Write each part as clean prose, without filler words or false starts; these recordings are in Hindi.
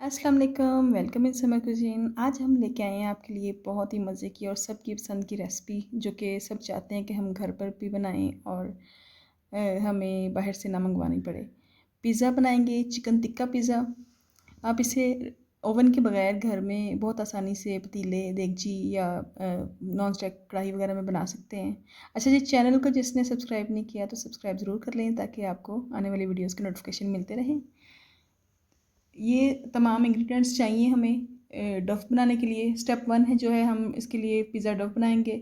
अस्सलाम वालेकुम, वेलकम इन समर कुज़ीन। आज हम लेके आए हैं आपके लिए बहुत ही मज़े की और सबकी पसंद की रेसिपी, जो कि सब चाहते हैं कि हम घर पर भी बनाएं और हमें बाहर से ना मंगवानी पड़े। पिज़्ज़ा बनाएंगे, चिकन टिक्का पिज़्ज़ा। आप इसे ओवन के बगैर घर में बहुत आसानी से पतीले, देगची या नॉन स्टिक कढ़ाई वगैरह में बना सकते हैं। अच्छा जी, चैनल को जिसने सब्सक्राइब नहीं किया तो सब्सक्राइब ज़रूर कर लें, ताकि आपको आने वाली वीडियोज़ के नोटिफिकेशन मिलते रहें। ये तमाम इंग्रेडिएंट्स चाहिए हमें डफ़ बनाने के लिए। स्टेप 1 है जो है, हम इसके लिए पिज़्ज़ा डफ़ बनाएंगे।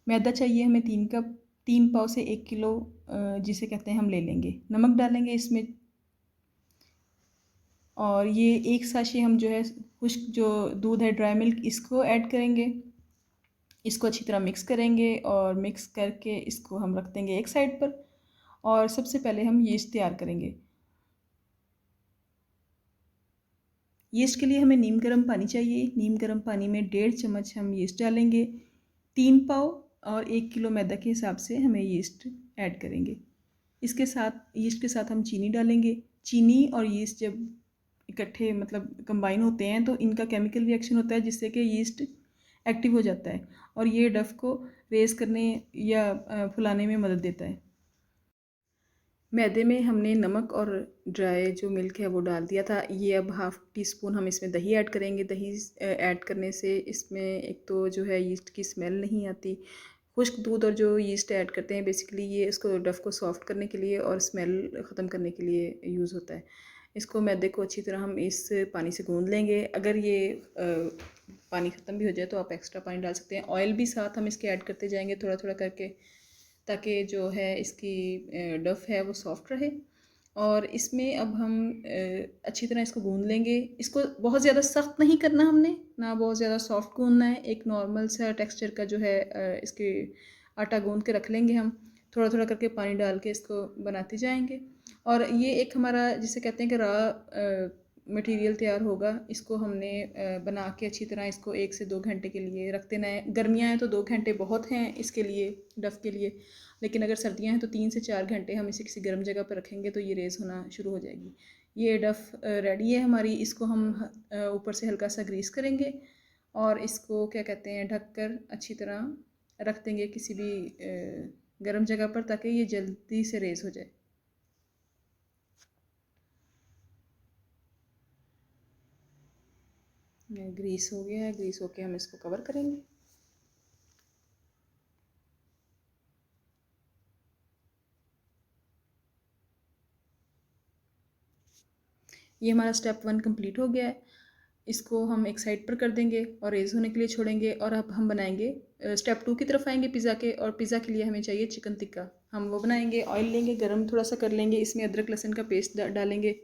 मैदा चाहिए हमें 3 कप, 3 पाव से 1 किलो जिसे कहते हैं हम ले लेंगे। नमक डालेंगे इसमें, और ये एक साशे हम जो है खुश्क जो दूध है, ड्राई मिल्क, इसको ऐड करेंगे। इसको अच्छी तरह मिक्स करेंगे और मिक्स करके इसको हम रख देंगे एक साइड पर। और सबसे पहले हम यीस्ट तैयार करेंगे। यीस्ट के लिए हमें नीम गर्म पानी चाहिए। नीम गर्म पानी में 1.5 चम्मच हम यीस्ट डालेंगे। 3 पाव और 1 किलो मैदा के हिसाब से हमें यीस्ट ऐड करेंगे। इसके साथ यीस्ट के साथ हम चीनी डालेंगे। चीनी और यीस्ट जब इकट्ठे मतलब कंबाइन होते हैं तो इनका केमिकल रिएक्शन होता है, जिससे कि यीस्ट एक्टिव हो जाता है और ये डफ़ को रेस करने या फुलाने में मदद देता है। मैदे में हमने नमक और ड्राई जो मिल्क है वो डाल दिया था। ये अब हाफ़ टी स्पून हम इसमें दही ऐड करेंगे। दही ऐड करने से इसमें एक तो जो है यीस्ट की स्मेल नहीं आती। खुश्क दूध और जो यीस्ट ऐड करते हैं, बेसिकली ये इसको डफ़ को सॉफ्ट करने के लिए और स्मेल ख़त्म करने के लिए यूज़ होता है। इसको मैदे को अच्छी तरह हम इस पानी से गूँध लेंगे। अगर ये पानी ख़त्म भी हो जाए तो आप एक्स्ट्रा पानी डाल सकते हैं। ऑयल भी साथ हम इसके ऐड करते जाएंगे थोड़ा थोड़ा करके, ताकि जो है इसकी डफ़ है वो सॉफ्ट रहे। और इसमें अब हम अच्छी तरह इसको गूँध लेंगे। इसको बहुत ज़्यादा सख्त नहीं करना हमने, ना बहुत ज़्यादा सॉफ्ट गूँधना है। एक नॉर्मल सा टेक्सचर का जो है इसके आटा गूँध के रख लेंगे हम। थोड़ा थोड़ा करके पानी डाल के इसको बनाते जाएंगे। और ये एक हमारा जिसे कहते हैं कि मटेरियल तैयार होगा। इसको हमने बना के अच्छी तरह इसको 1 से 2 घंटे के लिए रख देना है। गर्मियाँ हैं तो 2 घंटे बहुत हैं इसके लिए, डफ़ के लिए। लेकिन अगर सर्दियाँ हैं तो 3 से 4 घंटे हम इसे किसी गर्म जगह पर रखेंगे तो ये रेज़ होना शुरू हो जाएगी। ये डफ़ रेडी है हमारी। इसको हम ऊपर से हल्का सा ग्रीस करेंगे और इसको क्या कहते हैं ढक कर अच्छी तरह रख देंगे किसी भी गर्म जगह पर, ताकि ये जल्दी से रेज़ हो जाए। ग्रीस हो गया है। ग्रीस होके हम इसको कवर करेंगे। ये हमारा स्टेप 1 कंप्लीट हो गया है। इसको हम एक साइड पर कर देंगे और रेज़ होने के लिए छोड़ेंगे। और अब हम बनाएंगे स्टेप 2 की तरफ आएंगे पिज़्ज़ा के। और पिज़्ज़ा के लिए हमें चाहिए चिकन टिक्का। हम वो बनाएंगे। ऑयल लेंगे, गरम थोड़ा सा कर लेंगे। इसमें अदरक लहसुन का पेस्ट डालेंगे।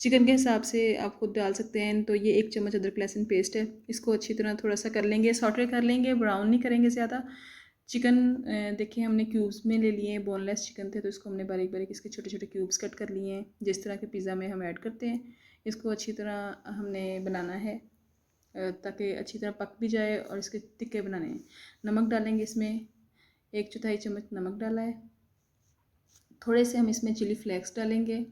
चिकन के हिसाब से आप खुद डाल सकते हैं। तो ये 1 चम्मच अदरक लहसुन पेस्ट है। इसको अच्छी तरह थोड़ा सा कर लेंगे, सॉटे कर लेंगे, ब्राउन नहीं करेंगे ज़्यादा। चिकन देखिए हमने क्यूब्स में ले लिए हैं। बोनलेस चिकन थे तो इसको हमने बारीक बारीक इसके छोटे छोटे क्यूब्स कट कर लिए हैं, जिस तरह के पिज़्ज़ा में हम ऐड करते हैं। इसको अच्छी तरह हमने बनाना है ताकि अच्छी तरह पक भी जाए। और इसके टिक्के बनाने हैं। नमक डालेंगे इसमें, 1/4 चम्मच नमक डाला है। थोड़े से हम इसमें चिली फ्लेक्स डालेंगे।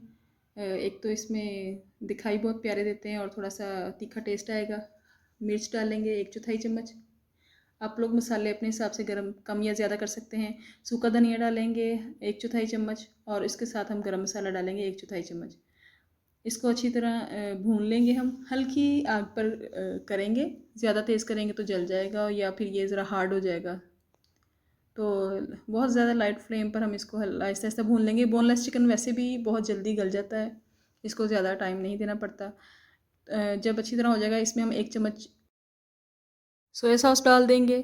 एक तो इसमें दिखाई बहुत प्यारे देते हैं और थोड़ा सा तीखा टेस्ट आएगा। मिर्च डालेंगे 1/4 चम्मच। आप लोग मसाले अपने हिसाब से गरम कम या ज़्यादा कर सकते हैं। सूखा धनिया डालेंगे 1/4 चम्मच, और इसके साथ हम गरम मसाला डालेंगे 1/4 चम्मच। इसको अच्छी तरह भून लेंगे हम। हल्की आग पर करेंगे। ज़्यादा तेज़ करेंगे तो जल जाएगा या फिर ये ज़रा हार्ड हो जाएगा। तो बहुत ज़्यादा लाइट फ्लेम पर हम इसको आहिस्ता आहिस्ता भून लेंगे। बोनलेस चिकन वैसे भी बहुत जल्दी गल जाता है, इसको ज़्यादा टाइम नहीं देना पड़ता। जब अच्छी तरह हो जाएगा, इसमें हम 1 चम्मच सोया सॉस डाल देंगे।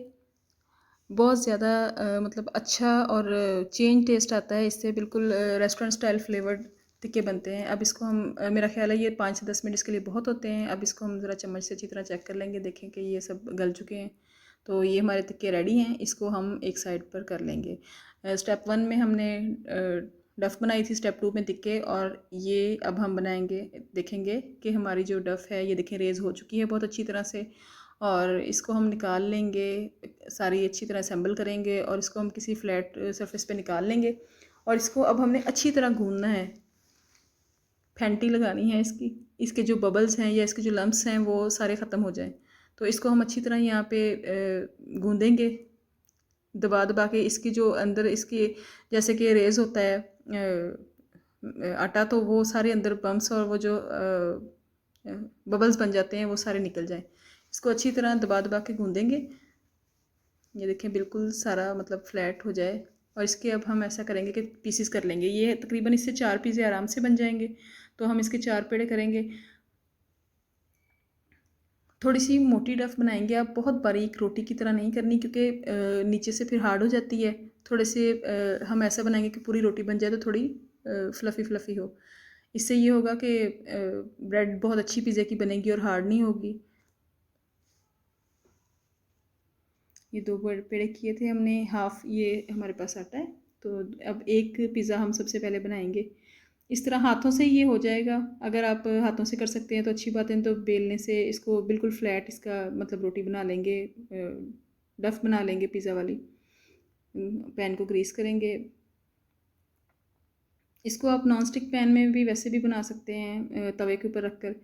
बहुत ज़्यादा मतलब अच्छा और चेंज टेस्ट आता है इससे। बिल्कुल रेस्टोरेंट स्टाइल फ्लेवर्ड टिक्के बनते हैं। अब इसको हम मेरा ख्याल है ये 5 से 10 मिनट इसके लिए बहुत होते हैं। अब इसको हम ज़रा चम्मच से अच्छी तरह चेक कर लेंगे, देखें कि ये सब गल चुके हैं। तो ये हमारे टिक्के रेडी हैं। इसको हम एक साइड पर कर लेंगे। स्टेप 1 में हमने डफ़ बनाई थी, स्टेप 2 में टिक्के। और ये अब हम बनाएंगे, देखेंगे कि हमारी जो डफ़ है ये देखें रेज़ हो चुकी है बहुत अच्छी तरह से। और इसको हम निकाल लेंगे, सारी अच्छी तरह असेंबल करेंगे और इसको हम किसी फ्लैट सरफेस पे निकाल लेंगे। और इसको अब हमने अच्छी तरह गूंदना है, फेंटी लगानी है इसकी। इसके जो बबल्स हैं या इसके जो लम्प्स हैं वो सारे ख़त्म हो जाएं। तो इसको हम अच्छी तरह यहाँ पे गूँदेंगे दबा दबा के। इसकी जो अंदर इसकी जैसे कि रेज़ होता है आटा, तो वो सारे अंदर बम्प्स और वो जो बबल्स बन जाते हैं वो सारे निकल जाएं। इसको अच्छी तरह दबा दबा के गूँदेंगे। ये देखें बिल्कुल सारा मतलब फ्लैट हो जाए। और इसके अब हम ऐसा करेंगे कि पीसीस कर लेंगे। ये तकरीबन इससे 4 पिज़्ज़े आराम से बन जाएंगे। तो हम इसके 4 पेड़े करेंगे। थोड़ी सी मोटी डफ़ बनाएंगे आप, बहुत बारीक रोटी की तरह नहीं करनी क्योंकि नीचे से फिर हार्ड हो जाती है। थोड़े से हम ऐसा बनाएंगे कि पूरी रोटी बन जाए तो थोड़ी फ्लफ़ी फ्लफ़ी हो। इससे ये होगा कि ब्रेड बहुत अच्छी पिज़्ज़े की बनेगी और हार्ड नहीं होगी। ये 2 पेड़े किए थे हमने, हाफ़ ये हमारे पास आटा है। तो अब एक पिज़्ज़ा हम सबसे पहले बनाएंगे। इस तरह हाथों से ही ये हो जाएगा। अगर आप हाथों से कर सकते हैं तो अच्छी बात है, तो बेलने से इसको बिल्कुल फ्लैट इसका मतलब रोटी बना लेंगे, डफ़ बना लेंगे पिज़्ज़ा वाली। पैन को ग्रीस करेंगे। इसको आप नॉन स्टिक पैन में भी वैसे भी बना सकते हैं, तवे के ऊपर रख कर।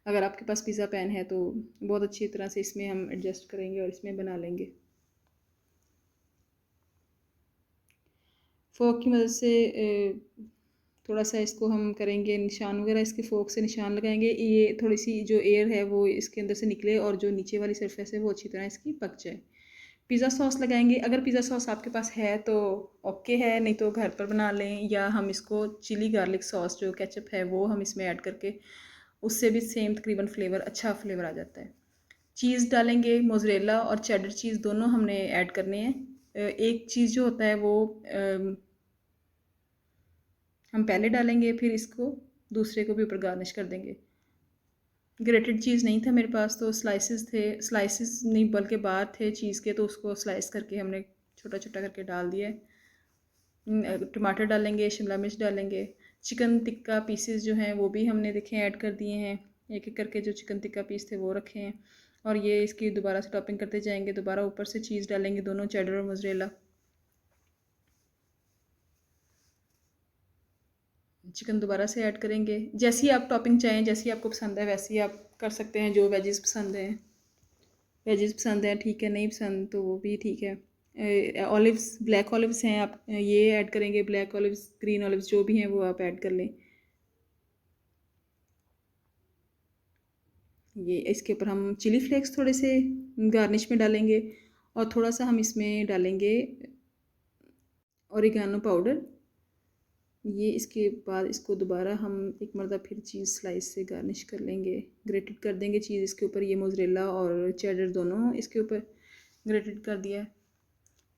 अगर आपके पास पिज़्ज़ा पैन है तो बहुत अच्छी तरह से इसमें हम एडजस्ट करेंगे और इसमें बना लेंगे। फ़ोर्क की मदद से थोड़ा सा इसको हम करेंगे, निशान वगैरह इसके फ़ोर्क से निशान लगाएंगे। ये थोड़ी सी जो एयर है वो इसके अंदर से निकले और जो नीचे वाली सरफेस है वो अच्छी तरह इसकी पक जाए। पिज़्ज़ा सॉस लगाएंगे। अगर पिज़्ज़ा सॉस आपके पास है तो ओके है, नहीं तो घर पर बना लें, या हम इसको चिली गार्लिक सॉस जो केचप है वो हम इसमें ऐड करके उससे भी सेम तकरीबन फ्लेवर, अच्छा फ्लेवर आ जाता है। चीज़ डालेंगे, मोज़रेला और चेडर चीज़ दोनों हमने ऐड करने हैं। एक चीज़ जो होता है वो हम पहले डालेंगे, फिर इसको दूसरे को भी ऊपर गार्निश कर देंगे। ग्रेटेड चीज़ नहीं था मेरे पास तो स्लाइसेस थे, स्लाइसेस नहीं बल्कि बार थे चीज़ के, तो उसको स्लाइस करके हमने छोटा छोटा करके डाल दिया है। टमाटर डालेंगे, शिमला मिर्च डालेंगे। चिकन टिक्का पीसेस जो हैं वो भी हमने देखे ऐड कर दिए हैं। एक एक करके जो चिकन टिक्का पीस थे वो रखे हैं। और ये इसकी दोबारा से टॉपिंग करते जाएंगे। दोबारा ऊपर से चीज़ डालेंगे, दोनों चेडर और मोज़रेला। चिकन दोबारा से ऐड करेंगे। जैसी आप टॉपिंग चाहें, जैसी आपको पसंद है वैसी आप कर सकते हैं। जो वेजेस पसंद हैं, वेजेस पसंद है ठीक है, नहीं पसंद तो वो भी ठीक है। ऑलिव्स, ब्लैक ऑलिव्स हैं, आप ये ऐड करेंगे। ब्लैक ऑलिव्स, ग्रीन ऑलिव्स जो भी हैं वो आप ऐड कर लें। ये इसके ऊपर हम चिली फ्लेक्स थोड़े से गार्निश में डालेंगे और थोड़ा सा हम इसमें डालेंगे ओरिगानो पाउडर। ये इसके बाद इसको दोबारा हम एक मरतबा फिर चीज़ स्लाइस से गार्निश कर लेंगे, ग्रेटेड कर देंगे चीज़ इसके ऊपर। ये मोज़रेला और चेडर दोनों इसके ऊपर ग्रेटेड कर दिया है।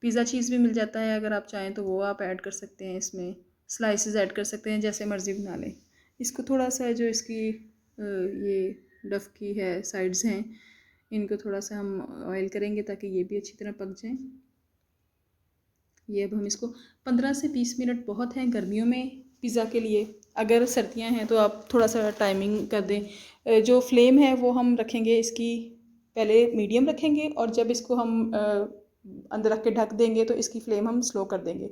पिज़्ज़ा चीज़ भी मिल जाता है, अगर आप चाहें तो वो आप ऐड कर सकते हैं इसमें। स्लाइसेस ऐड कर सकते हैं, जैसे मर्ज़ी बना लें। इसको थोड़ा सा जो इसकी ये डफ़ की है साइड्स हैं, इनको थोड़ा सा हम ऑयल करेंगे ताकि ये भी अच्छी तरह पक जाएँ। ये अब हम इसको 15 से 20 मिनट बहुत हैं गर्मियों में पिज़्ज़ा के लिए। अगर सर्दियां हैं तो आप थोड़ा सा टाइमिंग कर दें। जो फ्लेम है वो हम रखेंगे इसकी, पहले मीडियम रखेंगे और जब इसको हम अंदर रख के ढक देंगे तो इसकी फ्लेम हम स्लो कर देंगे।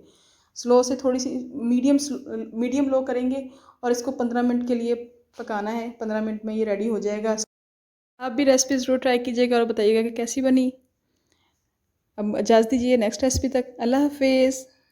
स्लो से थोड़ी सी मीडियम लो करेंगे और इसको 15 मिनट के लिए पकाना है। 15 मिनट में ये रेडी हो जाएगा। आप भी रेसिपी ज़रूर ट्राई कीजिएगा और बताइएगा कि कैसी बनी। अब इजाज़त दीजिए, नेक्स्ट रेसिपी तक। अल्लाह हाफिज़।